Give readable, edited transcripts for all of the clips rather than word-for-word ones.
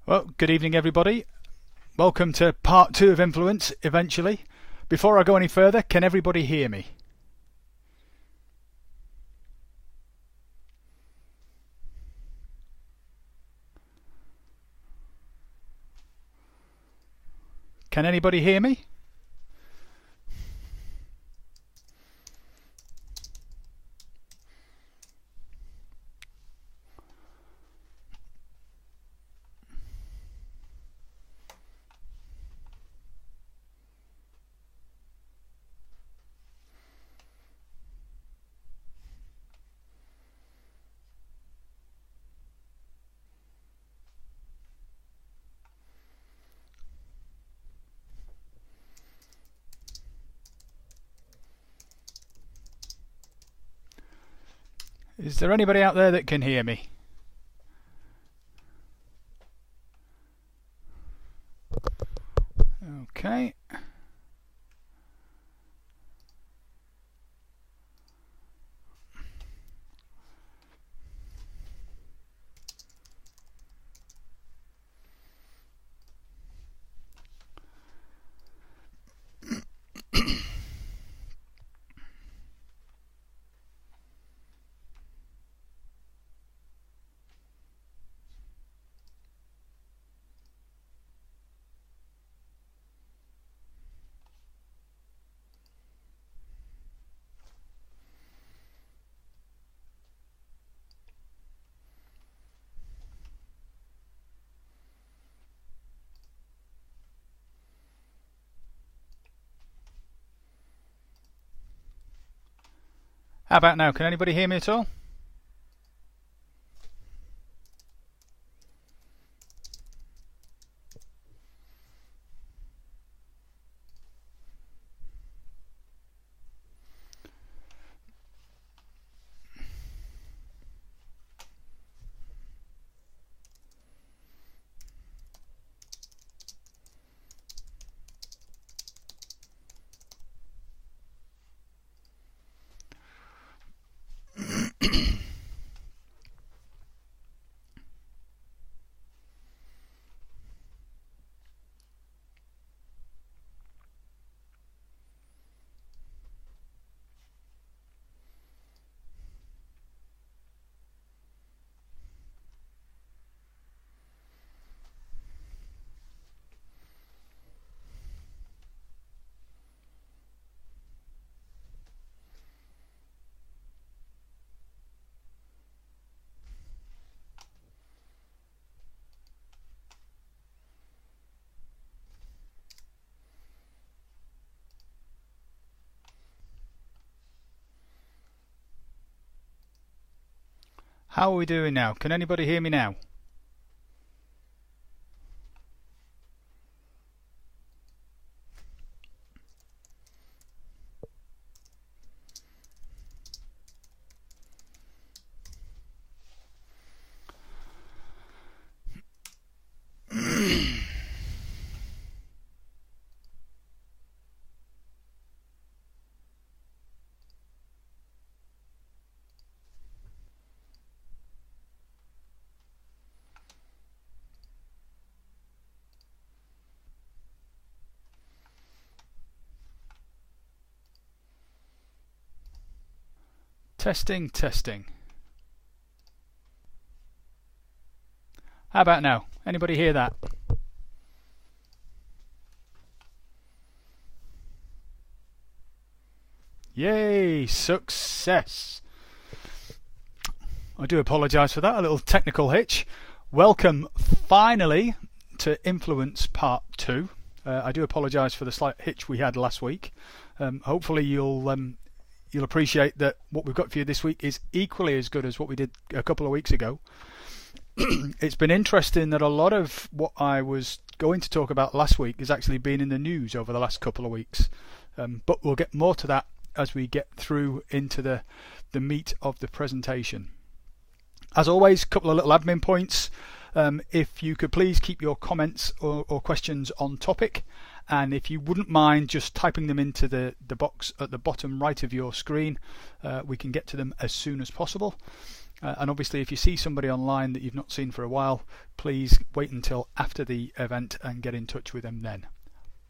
Well, good evening everybody. Welcome to part 2 of Influence, eventually. Before I go any further, can everybody hear me? Can anybody hear me? Is there anybody out there that can hear me? Okay. How about now? Can anybody hear me at all? How are we doing now? Can anybody hear me now? Testing, testing. How about now? Anybody hear that? Yay! Success! I do apologise for that, a little technical hitch. Welcome finally to Influence Part 2. I do apologise for the slight hitch we had last week. Hopefully you'll appreciate that what we've got for you this week is equally as good as what we did a couple of weeks ago. It's been interesting that a lot of what I was going to talk about last week has actually been in the news over the last couple of weeks. But we'll get more to that as we get through into the meat of the presentation. As always, a couple of little admin points. If you could please keep your comments or questions on topic, and if you wouldn't mind just typing them into the box at the bottom right of your screen, we can get to them as soon as possible. And obviously, if you see somebody online that you've not seen for a while, please wait until after the event and get in touch with them then.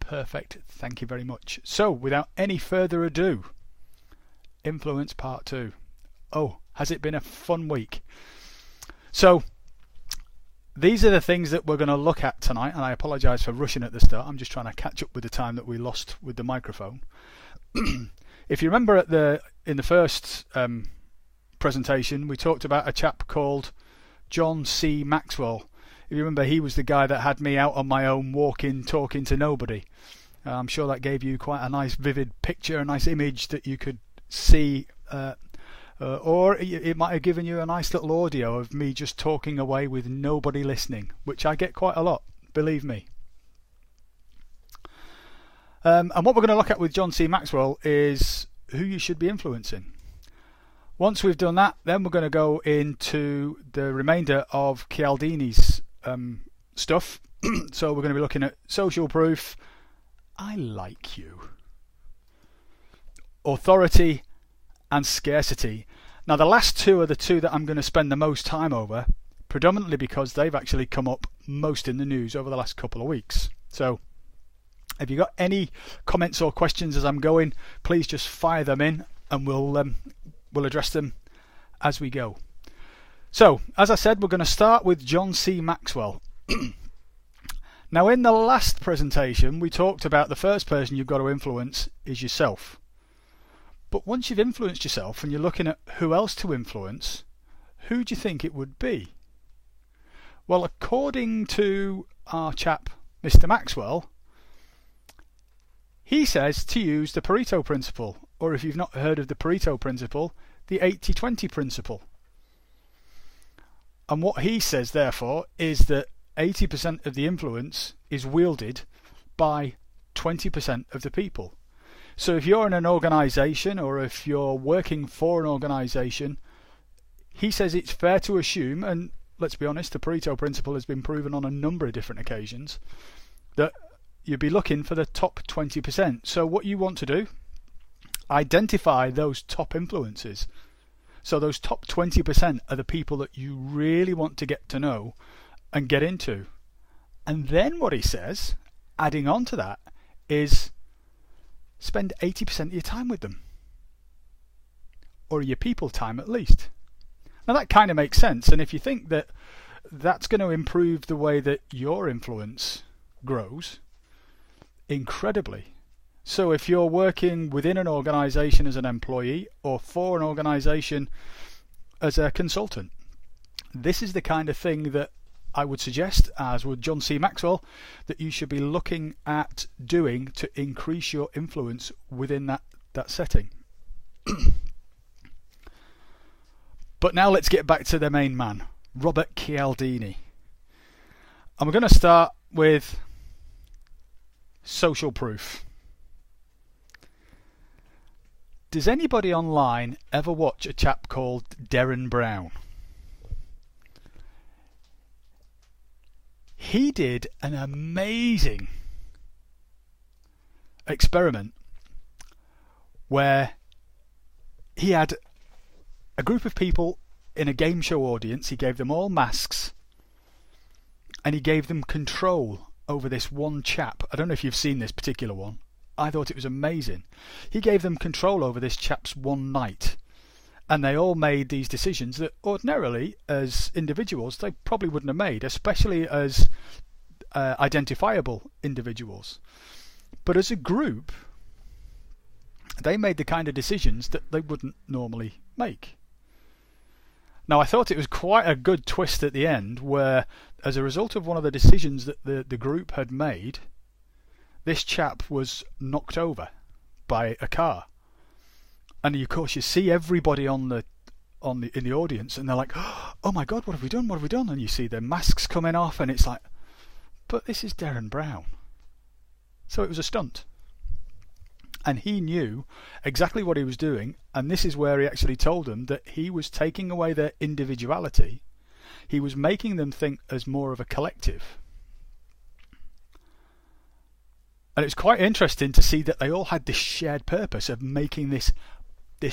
Perfect. Thank you very much. So, without any further ado, Influence Part 2. Oh, has it been a fun week? So, these are the things that we're going to look at tonight, and I apologise for rushing at the start. I'm just trying to catch up with the time that we lost with the microphone. If you remember in the first presentation, we talked about a chap called John C. Maxwell. If you remember, he was the guy that had me out on my own, walking, talking to nobody. I'm sure that gave you quite a nice vivid picture, a nice image that you could see, or it might have given you a nice little audio of me just talking away with nobody listening, which I get quite a lot, believe me. And what we're going to look at with John C. Maxwell is who you should be influencing. Once we've done that, then we're going to go into the remainder of Cialdini's stuff. So we're going to be looking at social proof, I like you, authority, and scarcity. Now the last two are the two that I'm going to spend the most time over, predominantly because they've actually come up most in the news over the last couple of weeks. So if you've got any comments or questions as I'm going, please just fire them in and we'll address them as we go. So, as I said, we're going to start with John C. Maxwell. Now, in the last presentation, we talked about the first person you've got to influence is yourself. But once you've influenced yourself and you're looking at who else to influence, who do you think it would be? Well, according to our chap, Mr. Maxwell, he says to use the Pareto principle, or if you've not heard of the Pareto principle, the 80-20 principle. And what he says, therefore, is that 80% of the influence is wielded by 20% of the people. So if you're in an organisation or if you're working for an organisation, he says it's fair to assume, and let's be honest, the Pareto principle has been proven on a number of different occasions, that you'd be looking for the top 20%. So what you want to do, identify those top influences. So those top 20% are the people that you really want to get to know and get into. And then what he says, adding on to that, is spend 80% of your time with them. Or your people time at least. Now that kind of makes sense, and if you think that that's going to improve the way that your influence grows, incredibly. So if you're working within an organisation as an employee or for an organisation as a consultant, this is the kind of thing that I would suggest, as would John C. Maxwell, that you should be looking at doing to increase your influence within that setting. But now let's get back to the main man, Robert Cialdini. And we're going to start with social proof. Does anybody online ever watch a chap called Derren Brown? He did an amazing experiment where he had a group of people in a game show audience. He gave them all masks and he gave them control over this one chap. I don't know if you've seen this particular one. I thought it was amazing. He gave them control over this chap's one night, and they all made these decisions that ordinarily as individuals they probably wouldn't have made, especially as identifiable individuals. But as a group, they made the kind of decisions that they wouldn't normally make. Now I thought it was quite a good twist at the end, where as a result of one of the decisions that the group had made, this chap was knocked over by a car. And of course you see everybody in the audience and they're like, oh my god, what have we done, and you see their masks coming off and it's like, but this is Derren Brown. So it was a stunt, and he knew exactly what he was doing, and this is where he actually told them that he was taking away their individuality. He was making them think as more of a collective. And it was quite interesting to see that they all had this shared purpose of making this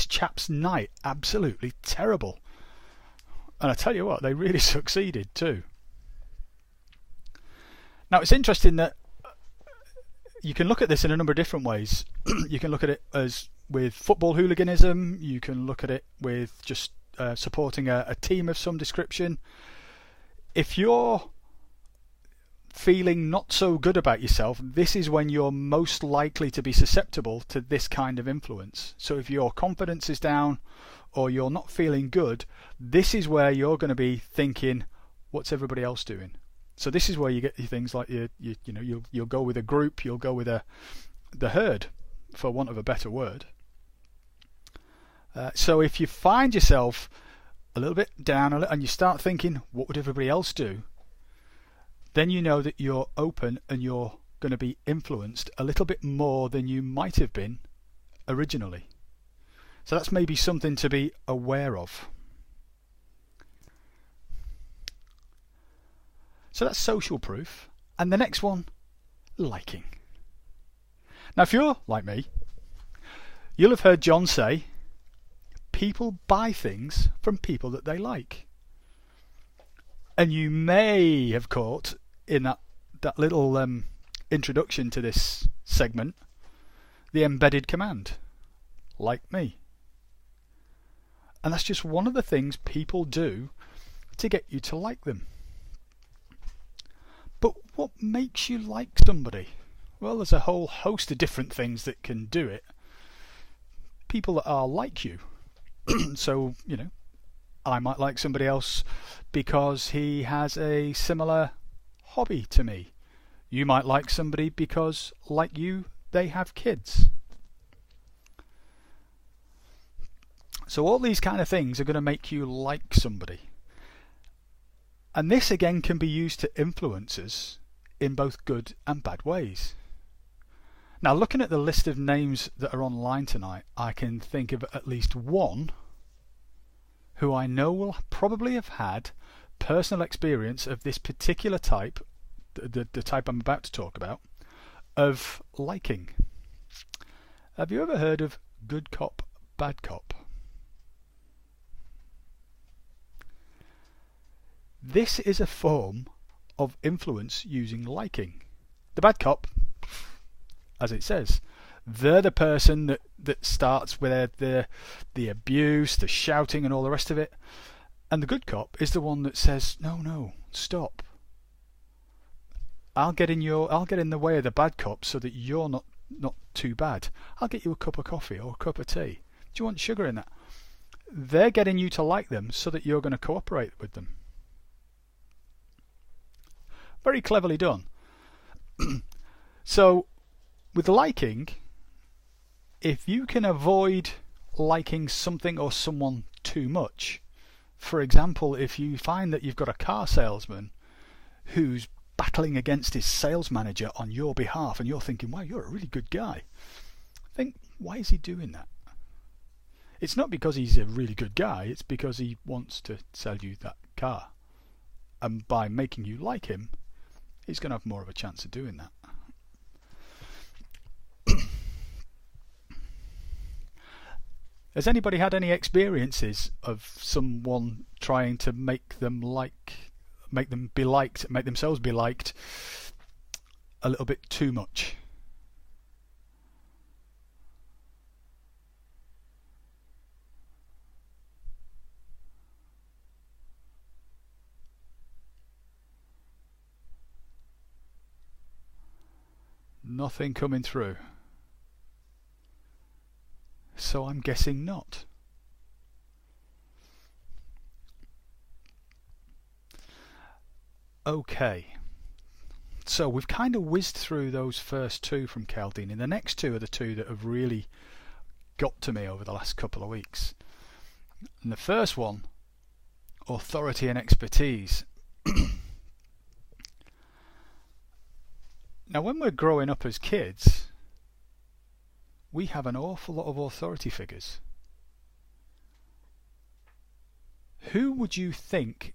chap's night absolutely terrible. And I tell you what, they really succeeded too. Now it's interesting that you can look at this in a number of different ways. You can look at it as with football hooliganism. You can look at it with just supporting a team of some description. If you're feeling not so good about yourself, this is when you're most likely to be susceptible to this kind of influence. So if your confidence is down or you're not feeling good, this is where you're going to be thinking, what's everybody else doing? So this is where you get things like you'll go with a group, you'll go with the herd, for want of a better word. So if you find yourself a little bit down and you start thinking, what would everybody else do? Then you know that you're open and you're going to be influenced a little bit more than you might have been originally. So that's maybe something to be aware of. So that's social proof. And the next one, liking. Now if you're like me, you'll have heard John say, people buy things from people that they like. And you may have caught in that little introduction to this segment the embedded command, like me. And that's just one of the things people do to get you to like them. But what makes you like somebody? Well, there's a whole host of different things that can do it. People that are like you. So, I might like somebody else because he has a similar hobby to me. You might like somebody because, like you, they have kids. So all these kind of things are going to make you like somebody. And this again can be used to influence us in both good and bad ways. Now looking at the list of names that are online tonight, I can think of at least one who I know will probably have had personal experience of this particular type, the type I'm about to talk about, of liking. Have you ever heard of good cop, bad cop? This is a form of influence using liking. The bad cop, as it says, they're the person that starts with the abuse, the shouting and all the rest of it. And the good cop is the one that says, no, stop. I'll get in the way of the bad cop so that you're not too bad. I'll get you a cup of coffee or a cup of tea. Do you want sugar in that? They're getting you to like them so that you're going to cooperate with them. Very cleverly done. So, with liking, if you can avoid liking something or someone too much, for example, if you find that you've got a car salesman who's battling against his sales manager on your behalf and you're thinking, wow, you're a really good guy, think, why is he doing that? It's not because he's a really good guy, it's because he wants to sell you that car. And by making you like him, he's going to have more of a chance of doing that. Has anybody had any experiences of someone trying to make themselves be liked a little bit too much? Nothing coming through. So I'm guessing not. Okay. So we've kind of whizzed through those first two from Cialdini. The next two are the two that have really got to me over the last couple of weeks. And the first one, authority and expertise. Now when we're growing up as kids, we have an awful lot of authority figures. Who would you think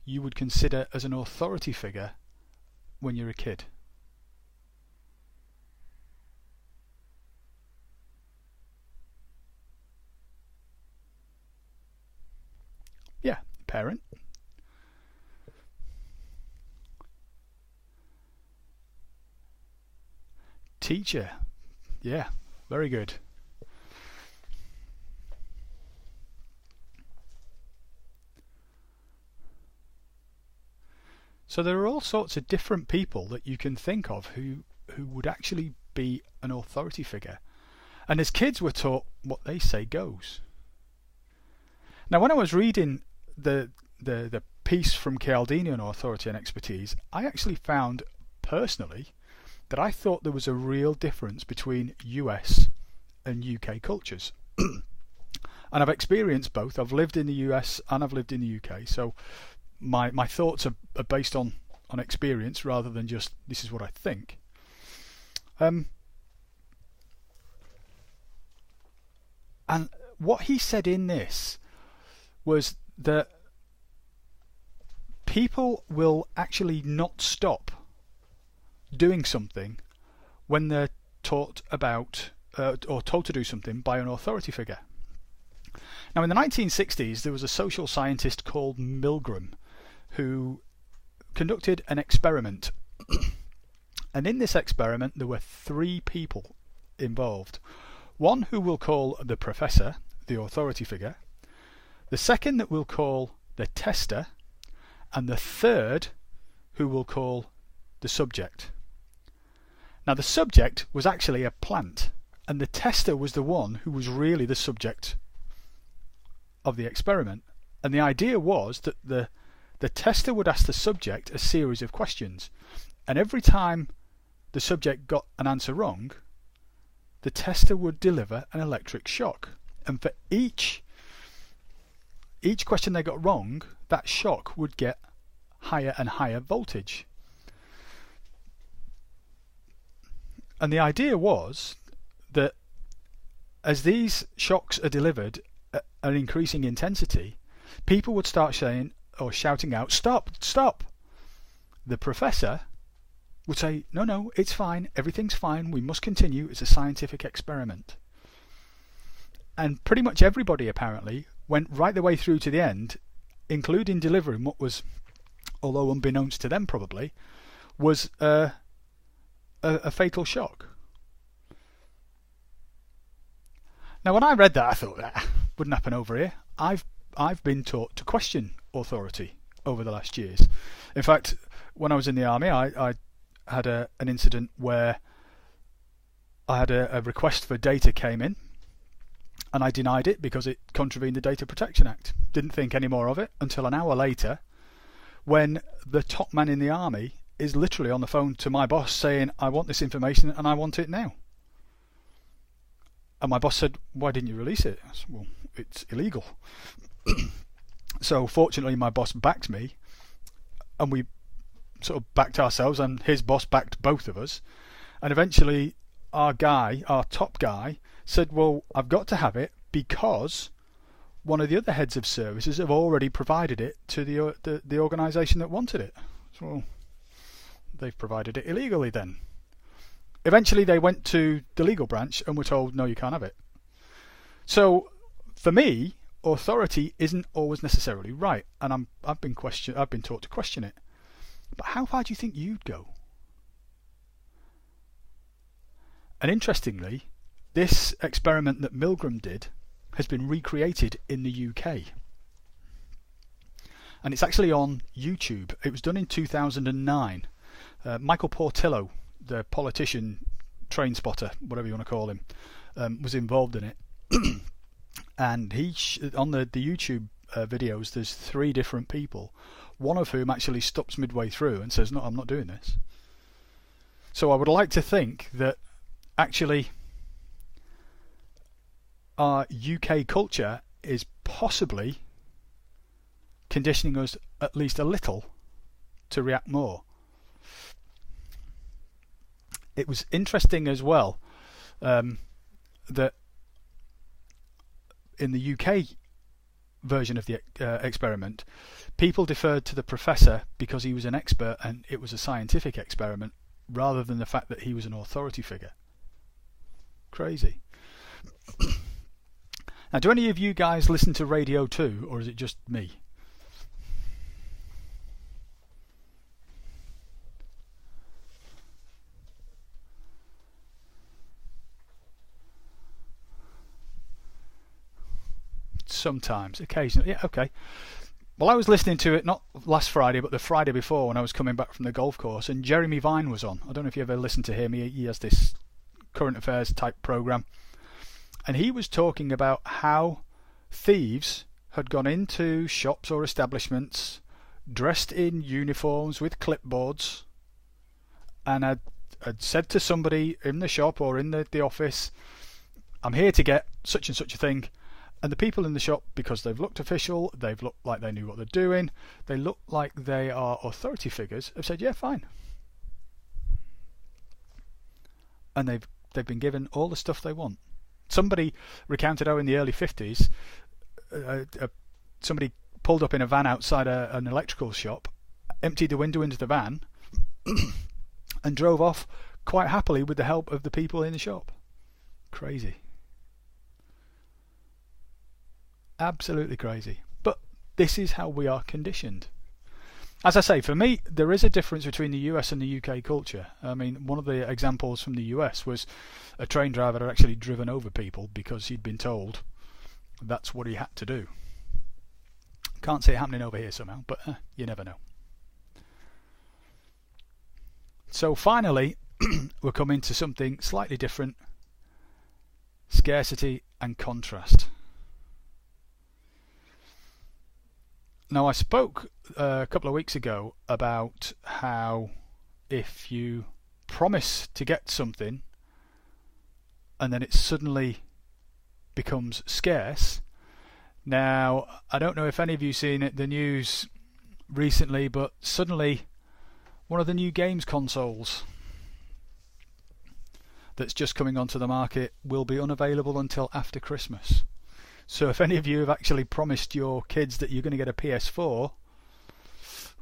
you would consider as an authority figure when you're a kid? Yeah, parent. Teacher. Yeah, very good. So there are all sorts of different people that you can think of who would actually be an authority figure. And as kids we're taught what they say goes. Now when I was reading the piece from Cialdini on authority and expertise, I actually found personally that I thought there was a real difference between US and UK cultures. And I've experienced both. I've lived in the US and I've lived in the UK, so my thoughts are based on experience rather than just this is what I think. And what he said in this was that people will actually not stop doing something when they're taught about or told to do something by an authority figure. Now in the 1960s there was a social scientist called Milgram who conducted an experiment. And in this experiment there were 3 people involved. One who we'll call the professor, the authority figure, the second that we'll call the tester, and the third who we'll call the subject. Now the subject was actually a plant, and the tester was the one who was really the subject of the experiment. And the idea was that the tester would ask the subject a series of questions, and every time the subject got an answer wrong, the tester would deliver an electric shock. And for each question they got wrong, that shock would get higher and higher voltage. And the idea was that as these shocks are delivered at an increasing intensity, people would start saying or shouting out, "Stop, stop!" The professor would say, no, it's fine, everything's fine, we must continue, it's a scientific experiment. And pretty much everybody apparently went right the way through to the end, including delivering what was, although unbeknownst to them probably, was a fatal shock. Now when I read that I thought that wouldn't happen over here. I've been taught to question authority over the last years. In fact, when I was in the army I had an incident where I had a request for data came in and I denied it because it contravened the Data Protection Act. Didn't think any more of it until an hour later when the top man in the army is literally on the phone to my boss saying, I want this information and I want it now. And my boss said, why didn't you release it? I said, well, it's illegal. So fortunately my boss backed me and we sort of backed ourselves, and his boss backed both of us, and eventually our top guy said, well, I've got to have it because one of the other heads of services have already provided it to the organisation that wanted it. So, well, they've provided it illegally then. Eventually they went to the legal branch and were told, no, you can't have it. So for me, authority isn't always necessarily right, and I've been taught to question it. But how far do you think you'd go? And interestingly, this experiment that Milgram did has been recreated in the UK. And it's actually on YouTube. It was done in 2009. Michael Portillo, the politician, train spotter, whatever you want to call him, was involved in it. And on the YouTube videos, there's 3 different people, one of whom actually stops midway through and says, no, I'm not doing this. So I would like to think that actually our UK culture is possibly conditioning us at least a little to react more. It was interesting as well that in the UK version of the experiment, people deferred to the professor because he was an expert and it was a scientific experiment, rather than the fact that he was an authority figure. Crazy. Now, do any of you guys listen to radio too, or is it just me? sometimes, occasionally. Yeah, okay. Well, I was listening to it not last Friday, but the Friday before when I was coming back from the golf course, and Jeremy Vine was on. I don't know if you ever listened to him. He has this current affairs type program, and he was talking about how thieves had gone into shops or establishments dressed in uniforms with clipboards, and had said to somebody in the shop or in the office, I'm here to get such and such a thing. And the people in the shop, because they've looked official, they've looked like they knew what they're doing, they look like they are authority figures, have said, yeah, fine. And they've been given all the stuff they want. Somebody recounted how in the early 50s, somebody pulled up in a van outside an electrical shop, emptied the window into the van, and drove off quite happily with the help of the people in the shop. Crazy. Absolutely crazy. But this is how we are conditioned. As I say, for me, there is a difference between the US and the UK culture. I mean, one of the examples from the US was a train driver had actually driven over people because he'd been told that's what he had to do. Can't see it happening over here somehow, but you never know. So finally, we're coming to something slightly different. Scarcity and contrast. Now, I spoke a couple of weeks ago about how if you promise to get something and then it suddenly becomes scarce. Now, I don't know if any of you seen the news recently, but suddenly one of the new games consoles that's just coming onto the market will be unavailable until after Christmas. So if any of you have actually promised your kids that you're going to get a PS4,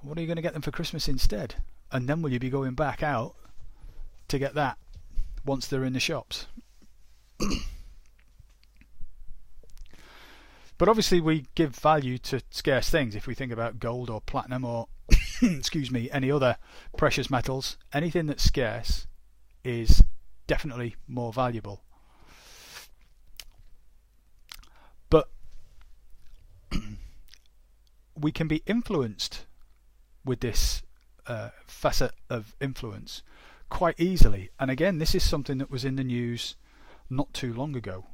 what are you going to get them for Christmas instead? And then will you be going back out to get that once they're in the shops? But obviously we give value to scarce things. If we think about gold or platinum or excuse me, any other precious metals, anything that's scarce is definitely more valuable. But we can be influenced with this facet of influence quite easily. And again, this is something that was in the news not too long ago.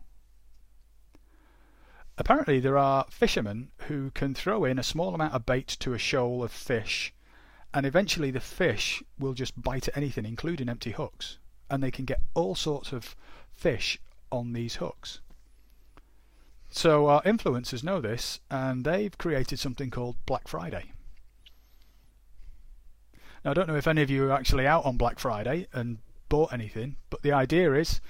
Apparently there are fishermen who can throw in a small amount of bait to a shoal of fish, and eventually the fish will just bite at anything, including empty hooks. And they can get all sorts of fish on these hooks. So our influencers know this, and they've created something called Black Friday. Now, I don't know if any of you are actually out on Black Friday and bought anything, but the idea is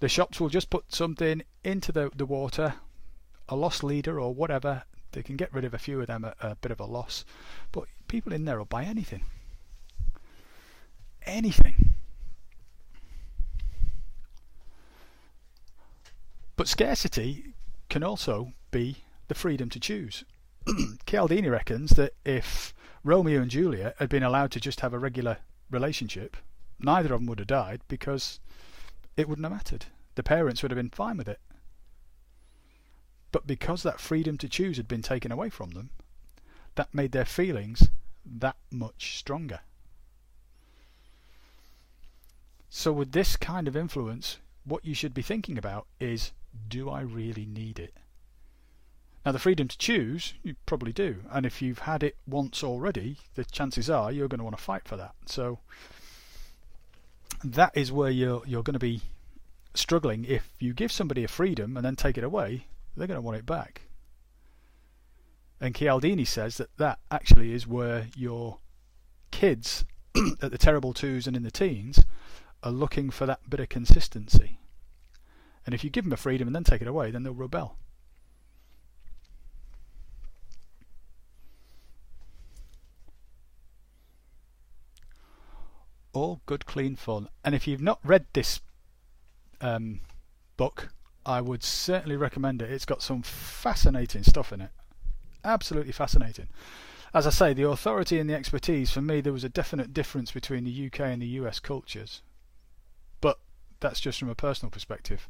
the shops will just put something into the water, a loss leader or whatever. They can get rid of a few of them at a bit of a loss, but people in there will buy anything. Anything. But scarcity can also be the freedom to choose. Cialdini reckons that if Romeo and Juliet had been allowed to just have a regular relationship, neither of them would have died because it wouldn't have mattered. The parents would have been fine with it. But because that freedom to choose had been taken away from them, that made their feelings that much stronger. So with this kind of influence, what you should be thinking about is, do I really need it? Now, the freedom to choose, you probably do. And if you've had it once already, the chances are you're going to want to fight for that. So that is where you're going to be struggling. If you give somebody a freedom and then take it away, they're going to want it back. And Cialdini says that actually is where your kids at the terrible twos and in the teens are looking for that bit of consistency. And if you give them a freedom and then take it away, then they'll rebel. All good, clean fun. And if you've not read this book, I would certainly recommend it. It's got some fascinating stuff in it. Absolutely fascinating. As I say, the authority and the expertise, for me, there was a definite difference between the UK and the US cultures. But that's just from a personal perspective.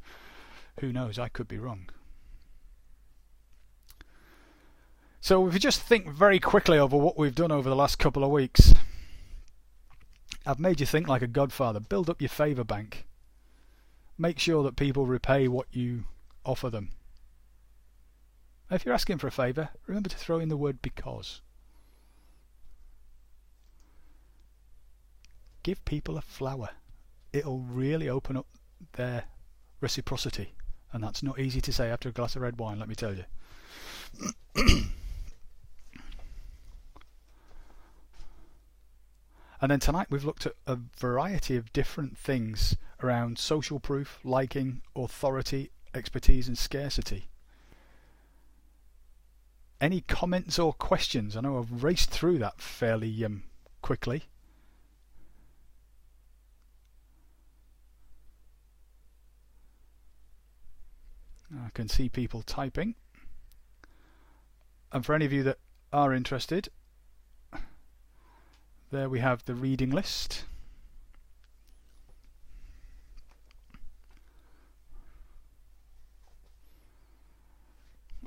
Who knows? I could be wrong. So if you just think very quickly over what we've done over the last couple of weeks, I've made you think like a godfather. Build up your favour bank. Make sure that people repay what you offer them. If you're asking for a favour, remember to throw in the word because. Give people a flower. It'll really open up their reciprocity. And that's not easy to say after a glass of red wine, let me tell you. And then tonight we've looked at a variety of different things around social proof, liking, authority, expertise and scarcity. Any comments or questions? I know I've raced through that fairly quickly. I can see people typing. And for any of you that are interested, there we have the reading list.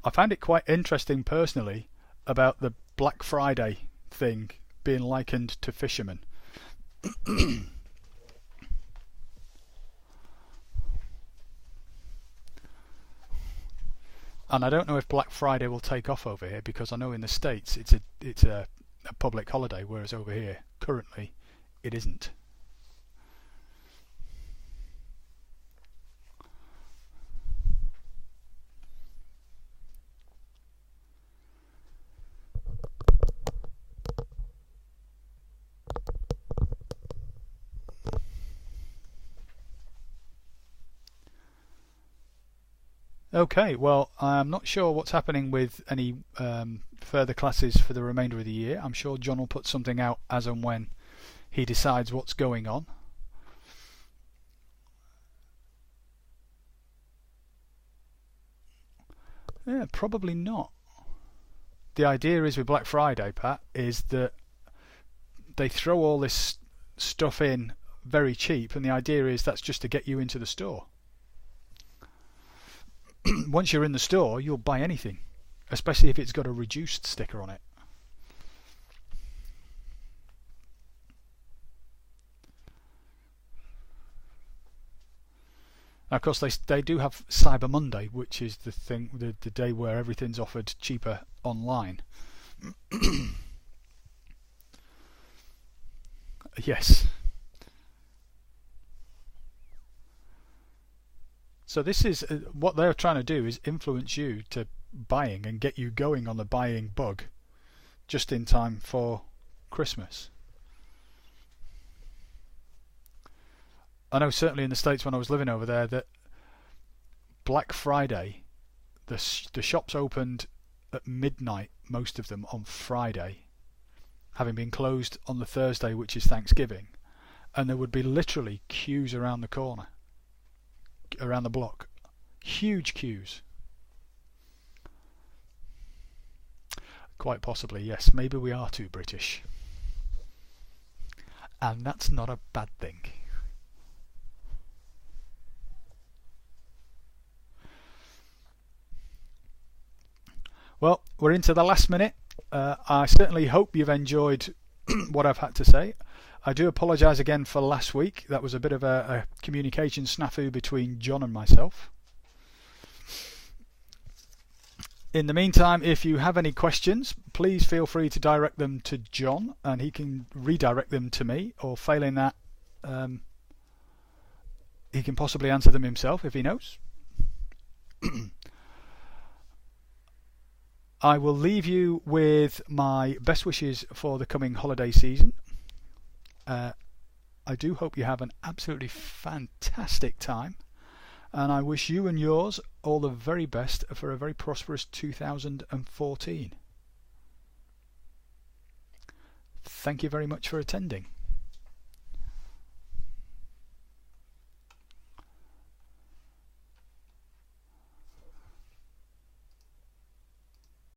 I found it quite interesting personally about the Black Friday thing being likened to fishermen. And I don't know if Black Friday will take off over here, because I know in the States it's a public holiday, whereas over here currently it isn't. Okay, well, I'm not sure what's happening with any further classes for the remainder of the year. I'm sure John will put something out as and when he decides what's going on. Yeah, probably not. The idea is with Black Friday, Pat, is that they throw all this stuff in very cheap, and the idea is that's just to get you into the store. Once you're in the store, you'll buy anything, especially if it's got a reduced sticker on it. Now, of course, they do have Cyber Monday, which is the day where everything's offered cheaper online. Yes. So this is what they're trying to do, is influence you to buying and get you going on the buying bug just in time for Christmas. I know certainly in the States when I was living over there that Black Friday, the shops opened at midnight, most of them on Friday, having been closed on the Thursday, which is Thanksgiving, and there would be literally queues around the corner. Around the block. Huge queues. Quite possibly, yes. Maybe we are too British. And that's not a bad thing. Well, we're into the last minute. I certainly hope you've enjoyed what I've had to say. I do apologise again for last week. That was a bit of a communication snafu between John and myself. In the meantime, if you have any questions, please feel free to direct them to John, and he can redirect them to me, or failing that, he can possibly answer them himself if he knows. I will leave you with my best wishes for the coming holiday season. I do hope you have an absolutely fantastic time, and I wish you and yours all the very best for a very prosperous 2014. Thank you very much for attending.